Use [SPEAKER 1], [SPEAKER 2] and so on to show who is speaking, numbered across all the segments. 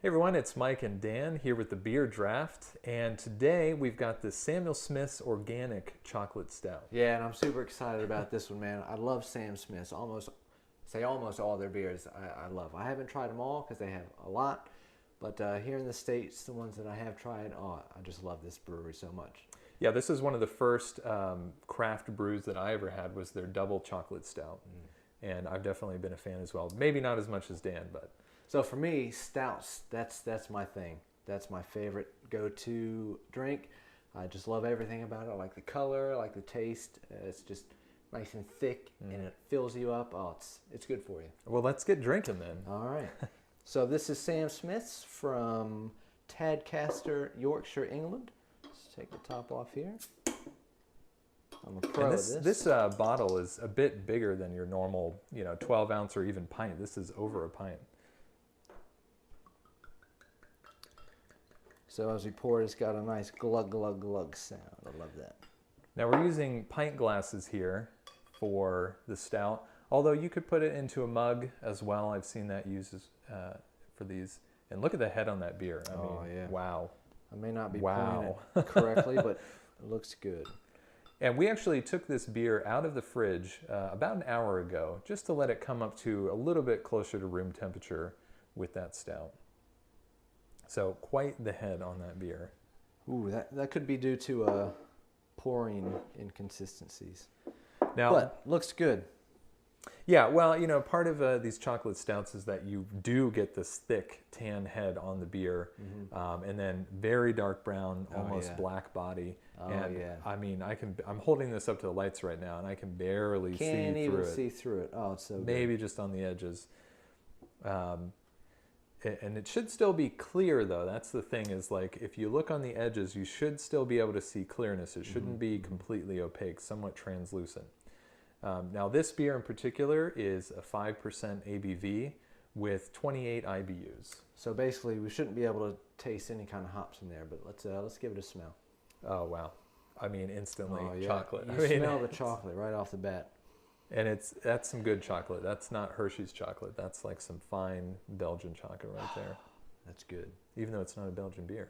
[SPEAKER 1] Hey everyone, it's Mike and Dan here with the Beer Draft, and today we've got the Samuel Smith's Organic Chocolate Stout.
[SPEAKER 2] Yeah, and I'm super excited about this one, man. I love Sam Smith's. Almost all their beers I love. I haven't tried them all because they have a lot, but here in the States, the ones that I have tried, I just love this brewery so much.
[SPEAKER 1] Yeah, this is one of the first craft brews that I ever had was their double chocolate stout, and I've definitely been a fan as well. Maybe not as much as Dan, but...
[SPEAKER 2] So for me, stouts, that's my thing. That's my favorite go-to drink. I just love everything about it. I like the color, I like the taste. It's just nice and thick, and it fills you up. Oh, it's good for you.
[SPEAKER 1] Well, let's get drinking then.
[SPEAKER 2] All right. So this is Sam Smith's from Tadcaster, Yorkshire, England. Let's take the top off here. I'm a pro
[SPEAKER 1] And
[SPEAKER 2] at
[SPEAKER 1] this bottle is a bit bigger than your normal, 12 ounce or even pint. This is over a pint.
[SPEAKER 2] So as we pour it, it's got a nice glug, glug, glug sound. I love that.
[SPEAKER 1] Now we're using pint glasses here for the stout, although you could put it into a mug as well. I've seen that used for these. And look at the head on that beer. I mean,
[SPEAKER 2] yeah.
[SPEAKER 1] Wow.
[SPEAKER 2] I may not be pouring it correctly, but it looks good.
[SPEAKER 1] And we actually took this beer out of the fridge about an hour ago, just to let it come up to a little bit closer to room temperature with that stout. So quite the head on that beer.
[SPEAKER 2] Ooh, that could be due to pouring inconsistencies.
[SPEAKER 1] Now,
[SPEAKER 2] but looks good.
[SPEAKER 1] Yeah, well, part of these chocolate stouts is that you do get this thick tan head on the beer, and then very dark brown, almost black body. And I mean, I'm holding this up to the lights right now, and I can barely see through it.
[SPEAKER 2] Can't even see through it. Oh, it's so good.
[SPEAKER 1] Maybe just on the edges. And it should still be clear, though. That's the thing, is like if you look on the edges, you should still be able to see clearness. It shouldn't be completely opaque, somewhat translucent. Now, this beer in particular is a 5% ABV with 28 IBUs.
[SPEAKER 2] So basically, we shouldn't be able to taste any kind of hops in there, but let's give it a smell.
[SPEAKER 1] Oh, wow. I mean, instantly
[SPEAKER 2] Oh, yeah.
[SPEAKER 1] chocolate.
[SPEAKER 2] You smell the chocolate right off the bat.
[SPEAKER 1] And that's some good chocolate. That's not Hershey's chocolate. That's like some fine Belgian chocolate right there.
[SPEAKER 2] That's good.
[SPEAKER 1] Even though it's not a Belgian beer.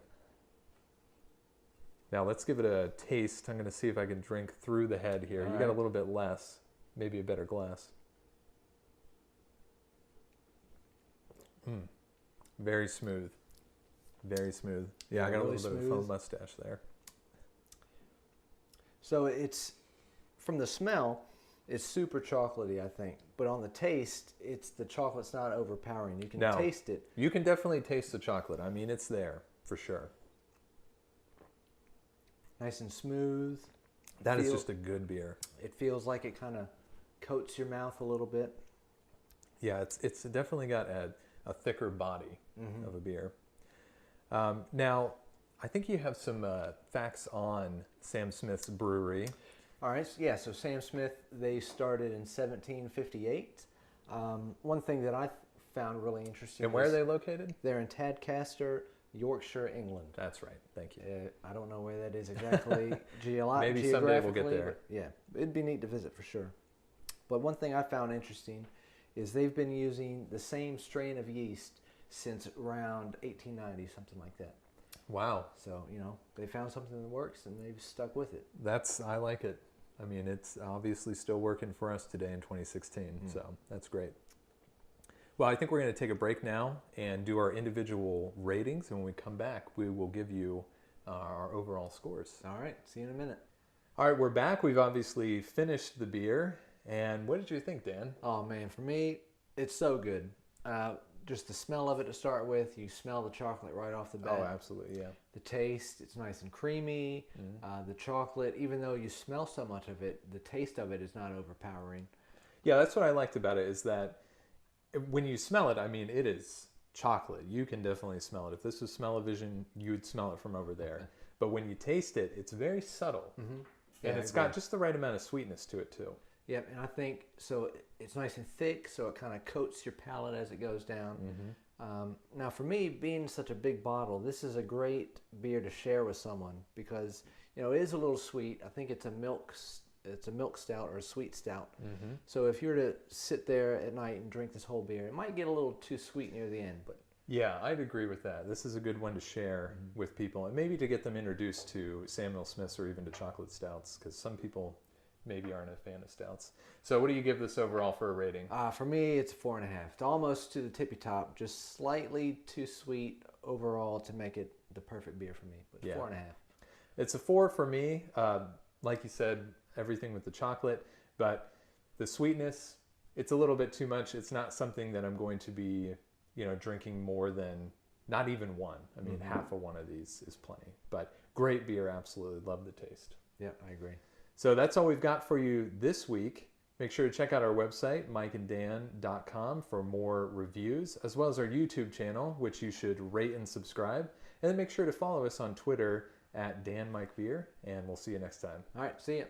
[SPEAKER 1] Now let's give it a taste. I'm going to see if I can drink through the head here. You got a little bit less, maybe a better glass. Very smooth. Very smooth. Yeah, I got
[SPEAKER 2] really
[SPEAKER 1] a little bit of foam mustache there.
[SPEAKER 2] So it's, from the smell, it's super chocolatey, I think. But on the taste, the chocolate's not overpowering. You can taste it.
[SPEAKER 1] You can definitely taste the chocolate. I mean, it's there for sure.
[SPEAKER 2] Nice and smooth.
[SPEAKER 1] That is just a good beer.
[SPEAKER 2] It feels like it kind of coats your mouth a little bit.
[SPEAKER 1] Yeah, it's definitely got a thicker body of a beer. Now, I think you have some facts on Sam Smith's brewery.
[SPEAKER 2] All right, yeah, so Sam Smith, they started in 1758. One thing that I found really interesting.
[SPEAKER 1] And where are they located?
[SPEAKER 2] They're in Tadcaster, Yorkshire, England.
[SPEAKER 1] That's right, thank you.
[SPEAKER 2] I don't know where that is exactly
[SPEAKER 1] Maybe someday we'll get there.
[SPEAKER 2] But yeah, it'd be neat to visit for sure. But one thing I found interesting is they've been using the same strain of yeast since around 1890, something like that.
[SPEAKER 1] Wow.
[SPEAKER 2] So, they found something that works and they've stuck with it.
[SPEAKER 1] I like it. I mean, it's obviously still working for us today in 2016, so that's great. Well, I think we're going to take a break now and do our individual ratings, and when we come back, we will give you our overall scores.
[SPEAKER 2] All right, see you in a minute.
[SPEAKER 1] All right, we're back. We've obviously finished the beer, and what did you think, Dan?
[SPEAKER 2] Oh, man, for me, it's so good. Just the smell of it to start with, you smell the chocolate right off the bat.
[SPEAKER 1] Oh, absolutely, yeah.
[SPEAKER 2] The taste, it's nice and creamy. The chocolate, even though you smell so much of it, the taste of it is not overpowering.
[SPEAKER 1] Yeah, that's what I liked about it, is that when you smell it, I mean, it is chocolate. You can definitely smell it. If this was smell-o-vision, you would smell it from over there. Okay. But when you taste it, it's very subtle. And it's got just the right amount of sweetness to it, too.
[SPEAKER 2] Yep, and I think, so it's nice and thick, so it kind of coats your palate as it goes down. Now for me, being such a big bottle, this is a great beer to share with someone because, it is a little sweet. I think it's a milk stout or a sweet stout. So if you were to sit there at night and drink this whole beer, it might get a little too sweet near the end, but
[SPEAKER 1] Yeah, I'd agree with that. This is a good one to share with people, and maybe to get them introduced to Samuel Smiths or even to chocolate stouts, because some people maybe aren't a fan of stouts. So what do you give this overall for a rating?
[SPEAKER 2] For me, it's 4.5. It's almost to the tippy top, just slightly too sweet overall to make it the perfect beer for me, but 4.5.
[SPEAKER 1] It's a 4 for me. Like you said, everything with the chocolate, but the sweetness, it's a little bit too much. It's not something that I'm going to be, drinking more than, not even one. I mean, half of one of these is plenty. But great beer, absolutely. Love the taste.
[SPEAKER 2] Yeah, I agree.
[SPEAKER 1] So that's all we've got for you this week. Make sure to check out our website, mikeanddan.com, for more reviews, as well as our YouTube channel, which you should rate and subscribe. And then make sure to follow us on Twitter at DanMikeBeer, and we'll see you next time.
[SPEAKER 2] All right, see ya.